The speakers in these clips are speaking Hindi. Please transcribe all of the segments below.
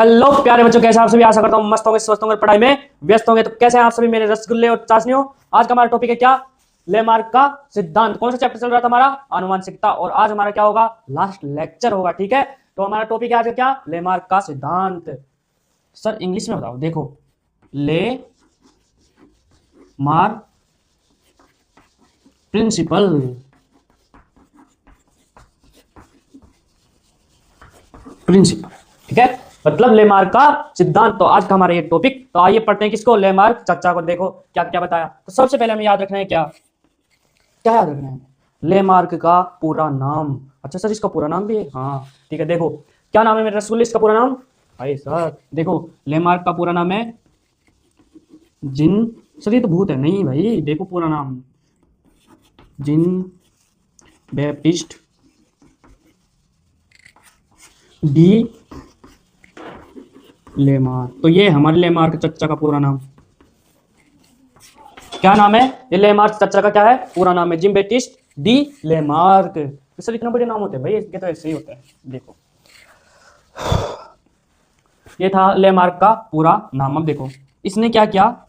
हेलो प्यारे बच्चों, कैसे आप सभी? आशा करता हूँ मस्त होंगे, स्वस्थ होंगे, पढ़ाई में व्यस्त होंगे। तो कैसे हैं आप सभी मेरे रसगुल्ले और चाशनियों? आज का हमारा टॉपिक है क्या? लेमार्क का सिद्धांत। कौन सा चैप्टर चल रहा था हमारा? आनुवंशिकता। और आज हमारा क्या होगा? लास्ट लेक्चर होगा। ठीक है, तो हमारा टॉपिक है आज का क्या? लेमार्क का सिद्धांत। सर इंग्लिश में बताओ। देखो, ले मार्क प्रिंसिपल। प्रिंसिपल, ठीक है, मतलब लेमार्क का सिद्धांत। तो आज का हमारा ये टॉपिक। तो आइए पढ़ते हैं किसको? लेमार्क चर्चा को। देखो क्या क्या बताया। तो सबसे पहले हमें याद रखना है क्या क्या याद रखना है? लेमार्क का पूरा नाम। अच्छा सर, इसका पूरा नाम भी है? हाँ ठीक है। देखो क्या नाम है मेरे रसगुल्ले, इसका पूरा नाम? भाई सर देखो, लेमार्क का पूरा नाम है जिन। सर ये तो भूत है। नहीं भाई, देखो पूरा नाम जिन बैप्टिस्ट डी लेमार्क। तो ये हमारे लेमार्क चर्चा का पूरा नाम क्या नाम है? ये लेमार्क चर्चा का क्या है? पूरा नाम है जिम बैप्टिस्ट डी लेमार्क। तो सर इतना बड़े नाम होते हैं भाई, इसके तो ऐसे ही होता है। देखो ये था लेमार्क का पूरा नाम। अब देखो इसने क्या किया?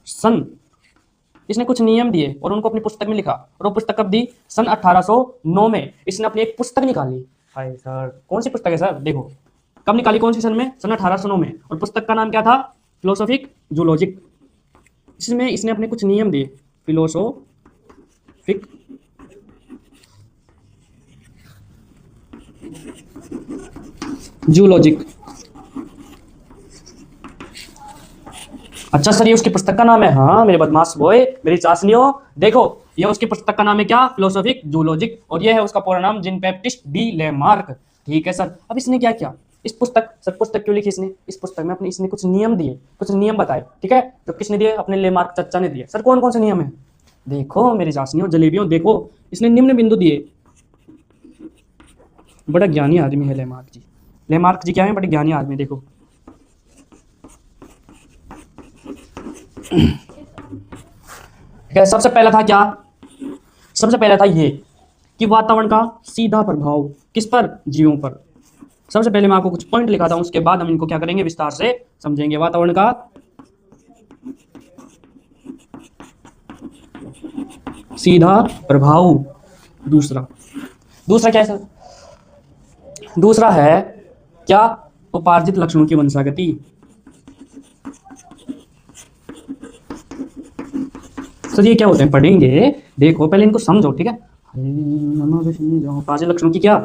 इसने कुछ नियम दिए और उनको अपनी पुस्तक में लिखा। और वो पुस्तक कब दी? सन 1809 में इसने अपनी एक पुस्तक निकाली। हाय सर, कौन सी पुस्तक है सर? देखो कब निकाली, कौन सी सन में? सन 1809 में। और पुस्तक का नाम क्या था? Philosophic zoologic. इसमें इसने अपने कुछ नियम दिए। Philosophic zoologic. अच्छा सर, ये उसकी पुस्तक का नाम है? हाँ मेरे बदमाश बॉय, मेरी चाशनियों, देखो ये उसकी पुस्तक का नाम है क्या? Philosophic zoologic. और ये है उसका पूरा नाम जिन बैप्टिस्ट डी लेमार्क। ठीक है सर। अब इसने क्या किया? इस पुस्तक, सर पुस्तक क्यों लिखी इसने? इस पुस्तक में अपने इसने कुछ नियम दिए, कुछ नियम बताए। ठीक है, तो किसने दिए? अपने लेमार्क चर्चा ने दिए। सर कौन कौन से नियम है? देखो मेरी चाशनियों, जलेबियों, देखो इसने निम्न बिंदु दिए। बड़ा ज्ञानी आदमी है लेमार्क जी। लेमार्क जी क्या है? बड़े ज्ञानी आदमी। देखो ठीक है, सबसे पहला था क्या? सबसे पहला था ये कि वातावरण का सीधा प्रभाव किस पर? जीवों पर। सबसे पहले मैं आपको कुछ पॉइंट लिखाता हूं, उसके बाद हम इनको क्या करेंगे? विस्तार से समझेंगे। वातावरण का सीधा प्रभाव। दूसरा दूसरा क्या है सर? दूसरा है क्या? उपार्जित लक्षणों की वंशागति। सर ये क्या होते हैं? पढ़ेंगे, देखो पहले इनको समझो। ठीक है, उपार्जित लक्षणों की क्या?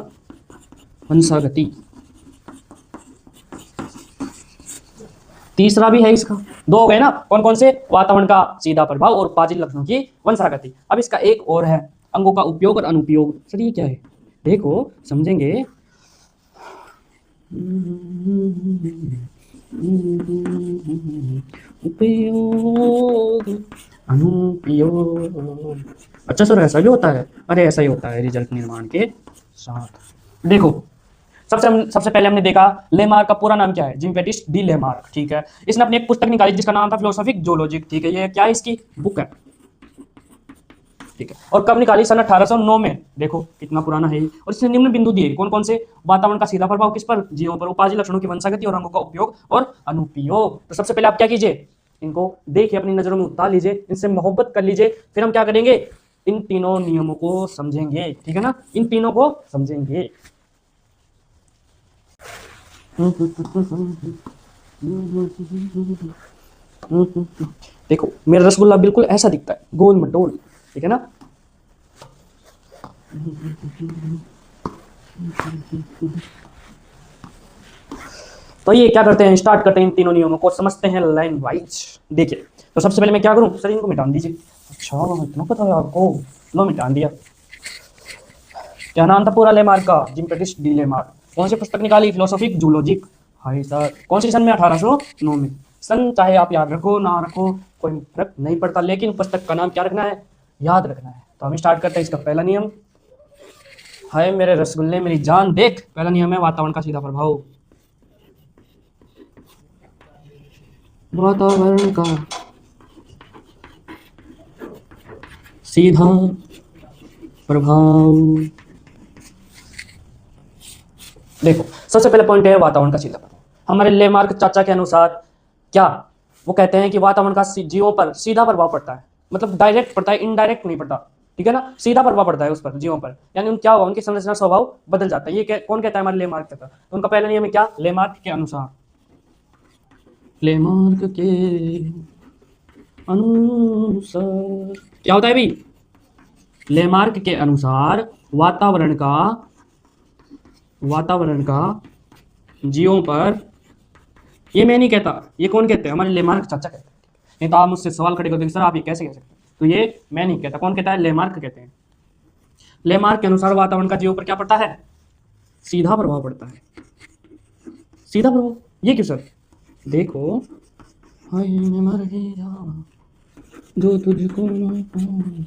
वंशागति। तीसरा भी है इसका। दो हो गए ना? कौन कौन से? वातावरण का सीधा प्रभाव और उपार्जित लक्षणों की वंशागति। अब इसका एक और है, अंगों का उपयोग और अनुपयोग। सर ये क्या है? देखो समझेंगे। उपयोग अनुपयोग। अच्छा सर ऐसा भी होता है? अरे ऐसा ही होता है रिजल्ट निर्माण के साथ। देखो सबसे पहले हमने देखा लेमार्क का पूरा नाम क्या है? Jean Baptiste de Lamarck. ठीक है, इसने अपनी एक पुस्तक निकाली जिसका नाम था फिलोसॉफिक जूलॉजिक। ठीक है, ये क्या है? इसकी बुक है। ठीक है, और कब निकाली? सन 1809 में। देखो कितना पुराना है। और इसने निम्न बिंदु दिए। कौन कौन से? वातावरण का सीधा प्रभाव किस पर? जीवों पर। उपार्जित लक्षणों की वंशागति और अंगों का उपयोग और अनुपयोग। तो सबसे पहले आप क्या कीजिए? इनको देखिए, अपनी नजरों में उतार लीजिए, इनसे मोहब्बत कर लीजिए। फिर हम क्या करेंगे? इन तीनों नियमों को समझेंगे। ठीक है ना, इन तीनों को समझेंगे। देखो मेरा रसगुल्ला बिल्कुल ऐसा दिखता है, गोल मटोल। ठीक है ना? तो ये क्या करते हैं? स्टार्ट करते हैं, इन तीनों नियमों को समझते हैं लाइन वाइज। देखिए तो सबसे पहले मैं क्या करूं? सर इनको मिटा दीजिए। अच्छा इतना पता है आपको? लो मिटा दिया। क्या नाम था पूरा लेमार्क का? Jean Baptiste de Lamarck. कौन सी पुस्तक निकाली? Philosophic zoologic. हाय सर, कौन सी सन में? 1809 में। सन चाहे आप याद रखो ना रखो, कोई फर्क नहीं पड़ता, लेकिन पुस्तक का नाम क्या रखना है? याद रखना है। तो हम स्टार्ट करते हैं। इसका पहला नियम, हाय मेरे रसगुल्ले मेरी जान, देख पहला नियम है वातावरण का सीधा प्रभाव। वातावरण का सीधा प्रभाव। देखो सबसे पहले पॉइंट है वातावरण का सीधा प्रभाव। हमारे लेमार्क चाचा के अनुसार क्या वो कहते हैं कि वातावरण का जीवों पर सीधा प्रभाव पड़ता है, मतलब डायरेक्ट पड़ता है, इनडायरेक्ट नहीं पड़ता, ठीक है ना, सीधा प्रभाव पड़ता है उस पर, जीवों पर, यानी उन क्या होगा, उनकी संरचना स्वभाव बदल जाता है। ये कौन कहता है? हमारे लेमार्क कहता है। तो उनका पहला नियम है क्या? लेमार्क के अनुसार, लेमार्क के अनुसार क्या होता है भाई? लेमार्क के अनुसार वातावरण का जीवों पर, ये मैं नहीं कहता, ये कौन कहते हैं? हमारे लेमार्क चाचा कहते हैं। नहीं तो आप मुझसे सवाल खड़े करते हैं सर आप ये कैसे कह सकते हैं, तो ये मैं नहीं कहता, कौन कहता है? लेमार्क कहते हैं। लेमार्क के अनुसार वातावरण का जीवों पर क्या पड़ता है? सीधा प्रभाव पड़ता है। सीधा प्रभाव, ये क्यों सर? देखो, हाय मैं मर गया जो तुझको ना पाऊं,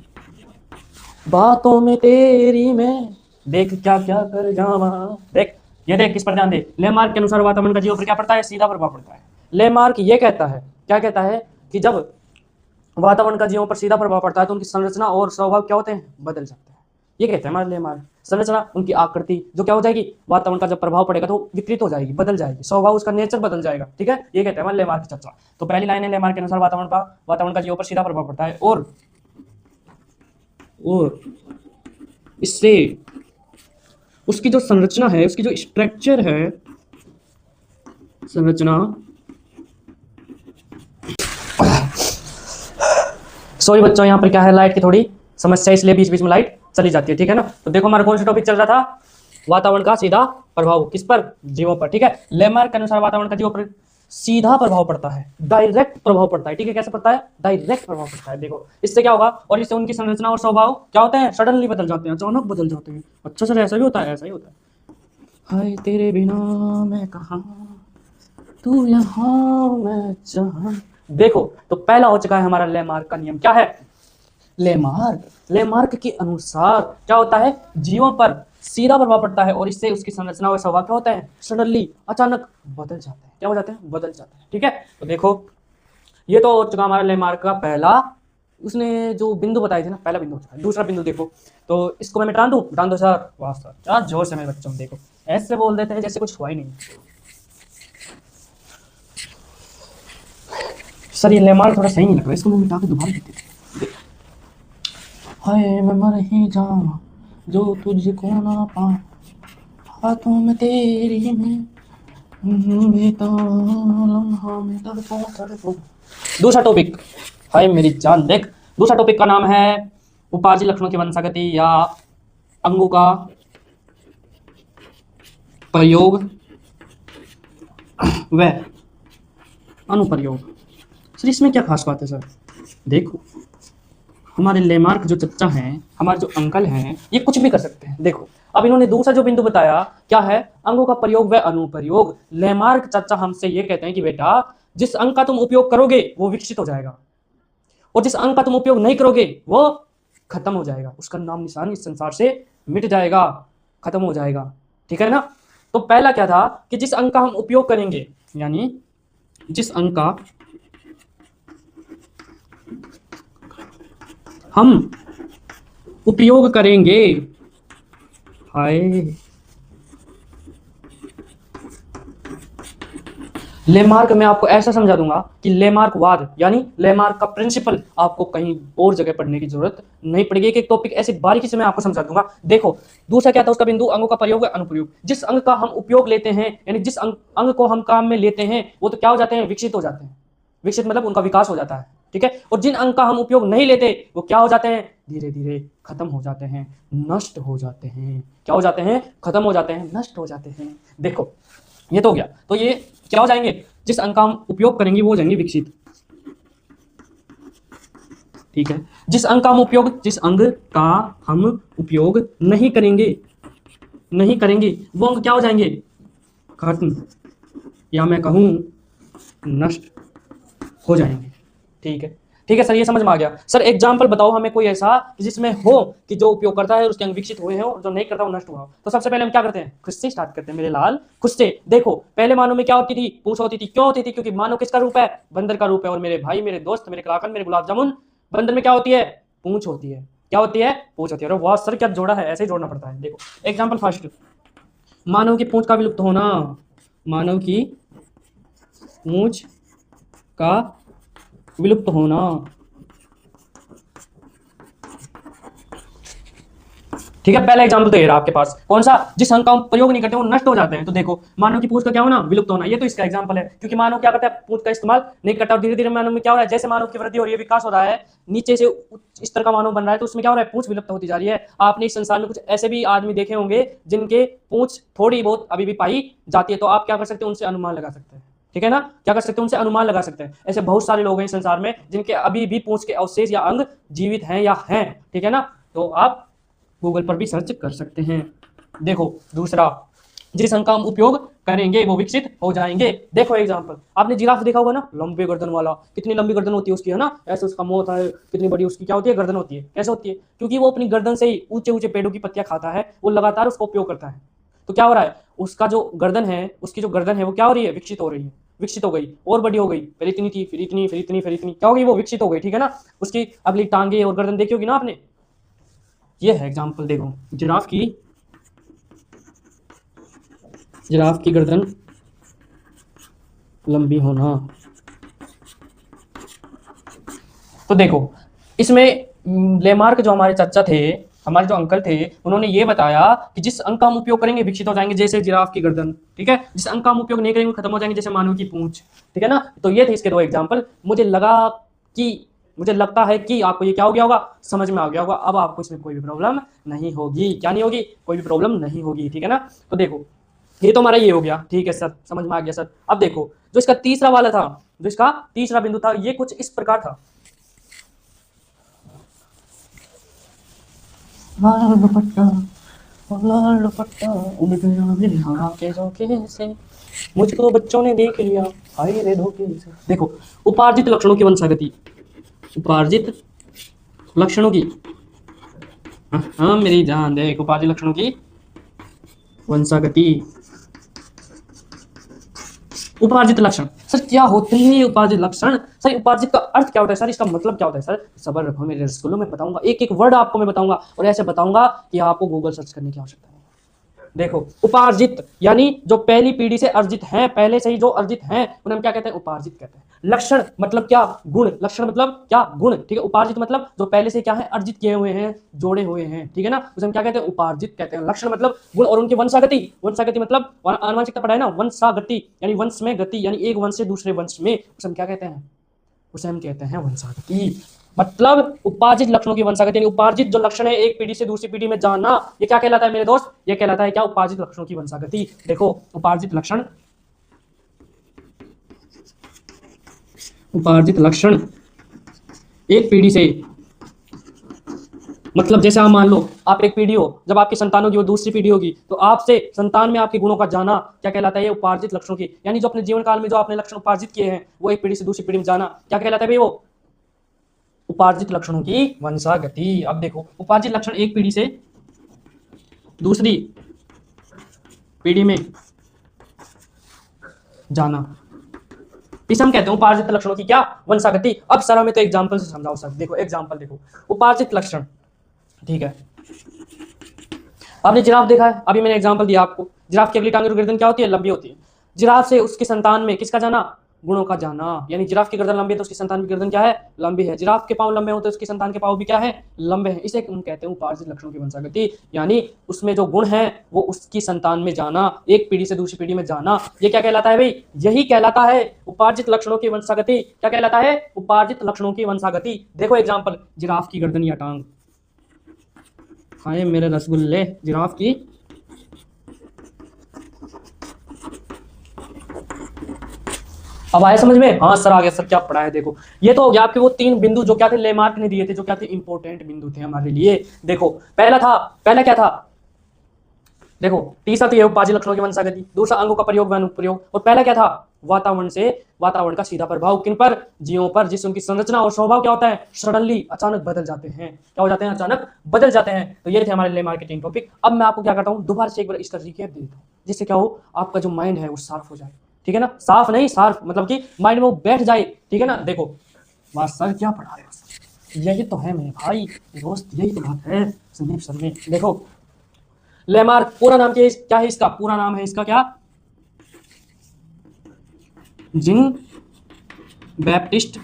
बातों में तेरी मैं देख क्या क्या कर जावा। देख, ये देख किस पर ध्यान दे। लेमार्क के अनुसार वातावरण का जीवों पर क्या पड़ता है? सीधा प्रभाव पड़ता है। लेमार्क ये कहता है, क्या कहता है? कि जब वातावरण का जीवों पर सीधा प्रभाव पड़ता है तो उनकी संरचना और स्वभाव क्या होते हैं? बदल जाते हैं। ये कहते हैं हमारे लेमार्क। संरचना, उनकी आकृति जो क्या हो जाएगी? वातावरण का जब प्रभाव पड़ेगा तो विकृत हो जाएगी, बदल जाएगी, स्वभाव उसका नेचर बदल जाएगा, ठीक है। ये कहते हैं हमारे लेमार्क की चर्चा। तो पहली लाइन है, लेमार्क के अनुसार वातावरण का जीवों पर सीधा प्रभाव पड़ता है और इससे उसकी जो संरचना है, उसकी जो स्ट्रक्चर है, संरचना, सॉरी बच्चों यहाँ पर क्या है, लाइट की थोड़ी समस्या, इसलिए बीच बीच में लाइट चली जाती है, ठीक है ना। तो देखो हमारा कौन सा टॉपिक चल रहा था? वातावरण का सीधा प्रभाव किस पर? जीवों पर, ठीक है। लेमार्क के अनुसार वातावरण का जीवों पर सीधा प्रभाव पड़ता है, डायरेक्ट प्रभाव पड़ता है, ठीक है। कैसे पड़ता है? डायरेक्ट प्रभाव पड़ता है। देखो इससे क्या होगा, और इससे उनकी संरचना और स्वभाव क्या होते हैं? सडनली बदल जाते हैं, अचानक बदल जाते हैं। अच्छा सर ऐसा भी होता है? ऐसा ही होता है। हाय तेरे बिना मैं कहाँ, तू यहाँ मैं जहाँ। देखो तो पहला हो चुका है हमारा लेमार्क का नियम। क्या है? लेमार्क के अनुसार क्या होता है? जीवों पर सीधा प्रभाव पड़ता है और इससे उसकी संरचना और स्वभाव क्या होता है? सडनली, अचानक बदल जाते हैं। क्या हो जाते हैं? बदल जाते हैं, ठीक है। तो देखो ये तो हो चुका हमारा लेमार्क का पहला, उसने जो बिंदु बताए थे ना, पहला बिंदु हो चुका है। दूसरा बिंदु देखो, तो इसको मैं मिटान दूं? मिटान दो सर, वाह सर, क्या जोर से मेरे बच्चों। देखो ऐसे बोल देते हैं जैसे कुछ हुआ ही नहीं। सर ये लेमार्क थोड़ा सही नहीं लग रहा, इसको मैं मिटा के दोबारा लिख देता हूं। हाय मैं मर ही जाऊं जो तुझको ना पाऊं, हाथों में तेरी मैं दूसरा टॉपिक, हाय मेरी जान। देख दूसरा टॉपिक का नाम है उपाधि लक्षणों की वंशागति या अंगों का प्रयोग व अनुप्रयोग। सर इसमें क्या खास बात है सर? देखो हमारे लेमार्क जो चच्चा हैं, हमारे जो अंकल हैं, ये कुछ भी कर सकते हैं। देखो अब इन्होंने दूसरा जो बिंदु बताया क्या है? अंगों का प्रयोग व अनुप्रयोग। लेमार्क चाचा हमसे ये कहते हैं कि बेटा जिस अंग का तुम उपयोग करोगे वो विकसित हो जाएगा और जिस अंग का तुम उपयोग नहीं करोगे वो खत्म हो जाएगा, उसका नाम निशान इस संसार से मिट जाएगा, खत्म हो जाएगा, ठीक है ना। तो पहला क्या था कि जिस अंग का हम उपयोग करेंगे, यानी जिस अंग का हम उपयोग करेंगे, हाय लेमार्क मैं आपको ऐसा समझा दूंगा कि लेमार्कवाद यानी लेमार्क का प्रिंसिपल आपको कहीं और जगह पढ़ने की जरूरत नहीं पड़ेगी। एक एक टॉपिक ऐसे बारीकी से मैं आपको समझा दूंगा। देखो दूसरा क्या था उसका बिंदु? अंगों का प्रयोग है अनुप्रयोग। जिस अंग का हम उपयोग लेते हैं, यानी जिस अंग को हम काम में लेते हैं वो तो क्या हो जाते हैं? विकसित हो जाते हैं। विकसित मतलब उनका विकास हो जाता है, ठीक है। और जिन अंग का हम उपयोग नहीं लेते वो क्या हो जाते हैं? धीरे धीरे खत्म हो जाते हैं, नष्ट हो जाते हैं। क्या हो जाते हैं? खत्म हो जाते हैं, नष्ट हो जाते हैं। देखो ये तो हो गया। तो ये क्या हो जाएंगे? जिस अंग का हम उपयोग करेंगे वो हो जाएंगे विकसित, ठीक है। जिस अंग का हम उपयोग नहीं करेंगे वो अंग क्या हो जाएंगे? खत्म, या मैं कहूं नष्ट हो जाएंगे, ठीक है। ठीक है सर ये समझ में आ गया। सर एग्जाम्पल बताओ हमें कोई ऐसा जिसमें हो कि जो उपयोग करता है उसके अंग विकसित हुए हैं और जो नहीं करता वो नष्ट हुआ हो। तो सबसे पहले हम क्या करते हैं? खुद से स्टार्ट करते हैं मेरे लाल, खुद से। देखो पहले मानव में क्या होती थी? पूंछ होती थी। क्यों होती थी? क्योंकि मानव किसका रूप है? बंदर का रूप है। और मेरे भाई, मेरे दोस्त, मेरे कलाकंद, मेरे गुलाब जामुन, बंदर में क्या होती है? पूंछ होती है। क्या होती है? पूंछ होती है। अरे वाह सर क्या जोड़ा है, ऐसे ही जोड़ना पड़ता है। देखो एग्जाम्पल फर्स्ट, मानव की पूंछ का विलुप्त होना, मानव की पूंछ का विलुप्त होना। ठीक है, पहला एग्जाम्पल तो ये रहा आपके पास, कौन सा, जिस अंक का हम प्रयोग नहीं करते वो नष्ट हो जाते हैं। तो देखो मानव की पूंछ का क्या होना, विलुप्त होना, ये तो इसका एग्जाम्पल है, क्योंकि मानव क्या करता है, पूंछ का इस्तेमाल नहीं करता, और धीरे धीरे मानव में क्या हो रहा है, जैसे मानव की वृद्धि हो रही है, विकास हो रहा है, नीचे से उच्च स्तर का मानव बन रहा है, तो उसमें क्या हो रहा है, पूंछ विलुप्त होती जा रही है। आपने इस संसार में कुछ ऐसे भी आदमी देखे होंगे जिनके पूंछ थोड़ी बहुत अभी भी पाई जाती है, तो आप क्या कर सकते हैं, उनसे अनुमान लगा सकते हैं। ठीक है ना, क्या कर सकते हैं, उनसे अनुमान लगा सकते हैं। ऐसे बहुत सारे लोग हैं इस संसार में जिनके अभी भी पूंछ के अवशेष या अंग जीवित हैं या हैं। ठीक है ना, तो आप गूगल पर भी सर्च कर सकते हैं। देखो दूसरा, जिस अंक का हम उपयोग करेंगे वो विकसित हो जाएंगे। देखो एग्जांपल, आपने जिराफ देखा होगा ना, लंबे गर्दन वाला, कितनी लंबी गर्दन होती है उसकी, है ना, ऐसे उसका मुंह होता है, कितनी बड़ी उसकी क्या होती है, गर्दन होती है। कैसे होती है, क्योंकि वो अपनी गर्दन से ही ऊंचे ऊंचे पेड़ों की पत्तियां खाता है, वो लगातार उसका उपयोग करता है। तो क्या हो रहा है, उसका जो गर्दन है, उसकी जो गर्दन है वो क्या हो रही है, विकसित हो रही है, विकसित हो गई और बड़ी हो गई, फिर इतनी थी, फिर इतनी, फिर इतनी, फिर इतनी, क्या हो गई, वो विकसित हो गई। ठीक है ना, उसकी अगली टांगे और गर्दन देखी होगी ना आपने। ये है एग्जाम्पल, देखो जिराफ की गर्दन लंबी होना। तो देखो इसमें लेमार्क जो हमारे चाचा थे, हमारे जो अंकल थे, उन्होंने ये बताया कि जिस अंक का हम उपयोग करेंगे विकसित हो जाएंगे, जैसे जिराफ की गर्दन। ठीक है, जिस अंक का हम उपयोग नहीं करेंगे खत्म हो जाएंगे, जैसे मानव की पूंछ। ठीक है ना, तो ये थे इसके दो एग्जाम्पल। मुझे लगता है कि आपको ये क्या हो गया होगा, समझ में आ गया होगा। अब आपको इसमें कोई भी प्रॉब्लम नहीं होगी, क्या नहीं होगी, कोई भी प्रॉब्लम नहीं होगी। ठीक है ना, तो देखो ये तो हमारा ये हो गया। ठीक है सर, समझ में आ गया सर। अब देखो जो इसका तीसरा वाला था, जो इसका तीसरा बिंदु था, ये कुछ इस प्रकार था। लाल दुपट्टा, लाल दुपट्टा उड़ गया मेरे हाँ के झोंके से, मुझको बच्चों ने देख लिया हाय रे धोखे से। देखो उपार्जित लक्षणों की वंशागति, उपार्जित लक्षणों की, हाँ मेरी जान, देख उपार्जित लक्षणों की वंशागति। उपार्जित लक्षण, सर क्या होते हैं उपार्जित लक्षण, सर उपार्जित का अर्थ क्या होता है, सर इसका मतलब क्या होता है, सर सबर रखो, मेरे स्कूलों में बताऊंगा, एक एक वर्ड आपको मैं बताऊंगा, और ऐसे बताऊंगा कि आपको गूगल सर्च करने की आवश्यकता नहीं। देखो उपार्जित यानी जो पहली पीढ़ी से अर्जित हैं, पहले से ही जो अर्जित हैं उन्हें हम क्या कहते हैं, उपार्जित कहते हैं। लक्षण मतलब क्या, गुण, लक्षण मतलब क्या, गुण। ठीक है, उपार्जित मतलब जो पहले से क्या है, अर्जित किए हुए हैं, जोड़े हुए हैं। ठीक है ना, उसे हम क्या कहते हैं, उपार्जित कहते हैं। लक्षण मतलब गुण, और उनकी वंशागति, वंशागति मतलब आनुवंशिकता पढ़ा है ना, वंशागति यानी वंश में गति, यानी एक वंश से दूसरे वंश में, उसे हम क्या कहते हैं, उसे हम कहते हैं वंशागति। मतलब उपार्जित लक्षणों की वंशागति, यानी उपार्जित जो लक्षण है एक पीढ़ी से दूसरी पीढ़ी में जाना, ये क्या कहलाता है मेरे दोस्त, ये कहलाता है क्या, उपार्जित लक्षणों की वंशागति। देखो उपार्जित लक्षण, उपार्जित लक्षण एक पीढ़ी से, मतलब जैसे आप मान लो आप एक पीढ़ी हो, जब आपकी संतान होगी वो दूसरी पीढ़ी होगी, तो आपसे संतान में आपके गुणों का जाना क्या कहलाता है, ये उपार्जित लक्षणों की, यानी जो अपने जीवन काल में जो आपने लक्षण उपार्जित किए हैं वो एक पीढ़ी से दूसरी पीढ़ी में जाना क्या कहलाता है भाई, वो उपार्जित लक्षणों की वंशागति। अब देखो उपार्जित लक्षण एक पीढ़ी से दूसरी पीढ़ी में जाना, इसे हम कहते हैं उपार्जित लक्षणों की क्या, वंशागति। अब सर हमें तो एग्जांपल से समझाओ सर। देखो एग्जांपल देखो, उपार्जित लक्षण, ठीक है, आपने जिराफ देखा है, अभी मैंने एग्जांपल दिया आपको, जिराफ की अगली टांग और गर्दन क्या होती है, लंबी होती है। जिराफ से उसकी संतान में किसका जाना, गुणों का जाना, यानी जिराफ की गर्दन लंबी है तो उसकी संतान की गर्दन क्या है, लंबी है। जिराफ के पांव लंबे होते हैं तो उसकी संतान के पांव भी क्या है, लंबे हैं। इसे हम कहते हैं उपार्जित लक्षणों की वंशागति, यानी उसमें जो गुण है वो उसकी संतान में जाना, एक पीढ़ी से दूसरी पीढ़ी में जाना, ये क्या कहलाता है भाई, यही कहलाता है उपार्जित लक्षणों की वंशागति। क्या कहलाता है, उपार्जित लक्षणों की वंशागति। देखो एग्जाम्पल, जिराफ की गर्दन या टांग, खाए मेरे रसगुल्ले, जिराफ की अब आया समझ में, हाँ सर आ गया सर, क्या पढ़ा है। देखो ये तो हो गया आपके वो तीन बिंदु जो क्या थे, लेमार्क ने दिए थे, जो क्या थे, इंपॉर्टेंट बिंदु थे हमारे लिए। देखो पहला क्या था, देखो तीसरा तो ये उपार्जित लक्षणों की वंशागति, दूसरा अंगों का प्रयोग व अनुप्रयोग, और पहला क्या था, वातावरण का सीधा प्रभाव किन पर, जीवों पर, जिससे उनकी संरचना और स्वभाव क्या होता है, सडनली अचानक बदल जाते हैं। क्या हो जाते हैं, अचानक बदल जाते हैं। तो ये थे हमारे लिए मार्केटिंग टॉपिक। अब मैं आपको क्या करता हूँ, दोबारा से एक बार इसका रिकैप दे देता हूँ, जिससे क्या हो, आपका जो माइंड है वो साफ हो जाए। ठीक है ना, साफ नहीं सार्फ, मतलब कि माइंड में वो बैठ जाए। ठीक है ना, देखो वाह सर क्या पढ़ा है, यही तो है मेरे भाई दोस्त, यही तो बात है संदीप सर में। देखो लेमार्क पूरा नाम क्या है इसका, पूरा नाम है इसका क्या, जीन बैप्टिस्ट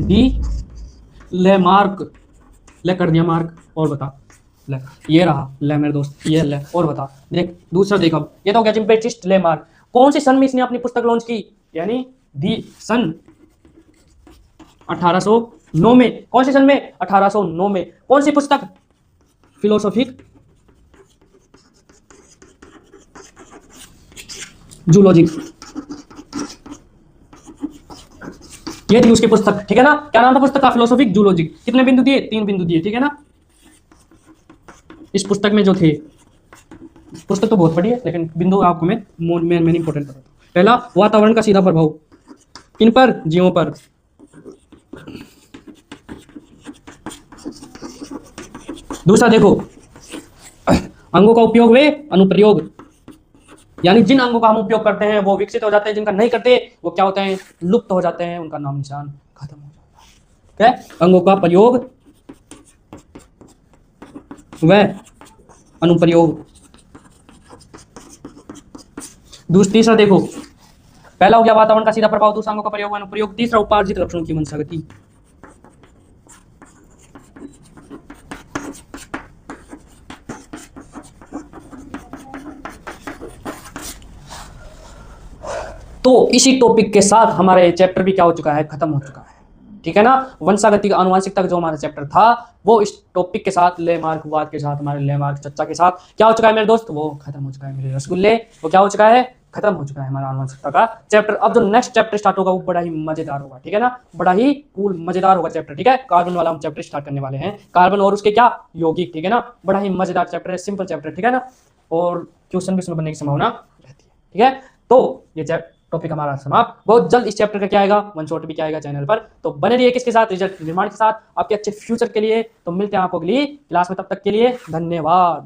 डी लेमार्क, ले कर दिया मार्क, और बता। ले, ये रहा ले मेरे दोस्त, ये ले, और बता। देख दूसरा देख, अब ये तो हो गया जीन बैप्टिस्ट लेमार्क। कौन सी सन में इसने अपनी पुस्तक लॉन्च की, यानी दी सन 1809 में। कौन सी सन में? 1809 में। कौन सी पुस्तक? फिलोसॉफिक जूलॉजिक, ये थी उसकी पुस्तक, ठीक है ना। क्या नाम था पुस्तक का? Philosophic zoologic. कितने बिंदु दिए? 3 बिंदु दिए, ठीक है ना। इस पुस्तक में जो थे, पुस्तक तो बहुत बड़ी है लेकिन बिंदु आपको मैं मेन इंपॉर्टेंट बताता हूं। पहला, वातावरण का सीधा प्रभाव किन पर? जीवों पर। दूसरा देखो, अंगों का उपयोग वे अनुप्रयोग, यानी जिन अंगों का हम उपयोग करते हैं वो विकसित हो जाते हैं, जिनका नहीं करते वो क्या होते हैं? लुप्त हो जाते हैं, उनका नाम निशान खत्म हो जाता है। अंगों का प्रयोग व अनुप्रयोग। तीसरा देखो, पहला हो गया वातावरण का सीधा प्रभाव, दूसरा अंगों का प्रयोग व अनुप्रयोग, तीसरा उपार्जित लक्षणों की वंशागति। तो इसी टॉपिक के साथ हमारा ये चैप्टर भी क्या हो चुका है? खत्म हो चुका है, ठीक है ना। वंशागति का आनुवंशिकता का जो हमारा चैप्टर था वो इस टॉपिक के साथ, लेमार्कवाद के साथ, हमारे लेमार्क चर्चा के साथ क्या हो चुका है मेरे दोस्त? वो खत्म हो चुका है मेरे रसगुल्ले। वो क्या हो चुका है? खत्म हो चुका है हमारा आनुवंशिकता का चैप्टर। अब जो नेक्स्ट चैप्टर स्टार्ट होगा वो बड़ा ही मजेदार होगा, ठीक है ना। बड़ा ही कूल मजेदार होगा चैप्टर, ठीक है। कार्बन वाला हम चैप्टर स्टार्ट करने वाले हैं, कार्बन और उसके क्या यौगिक, ठीक है ना। बड़ा ही मजेदार चैप्टर है, सिंपल चैप्टर, ठीक है ना। और क्वेश्चन भी इसमें बनने की संभावना रहती है, ठीक है। तो ये टॉपिक हमारा समाप्त। बहुत जल्द इस चैप्टर का क्या आएगा, वन शॉट भी क्या आएगा चैनल पर। तो बने रहिए किसके साथ? रिजल्ट निर्माण के साथ, आपके अच्छे फ्यूचर के लिए। तो मिलते हैं आपको अगली क्लास में, तब तक के लिए धन्यवाद।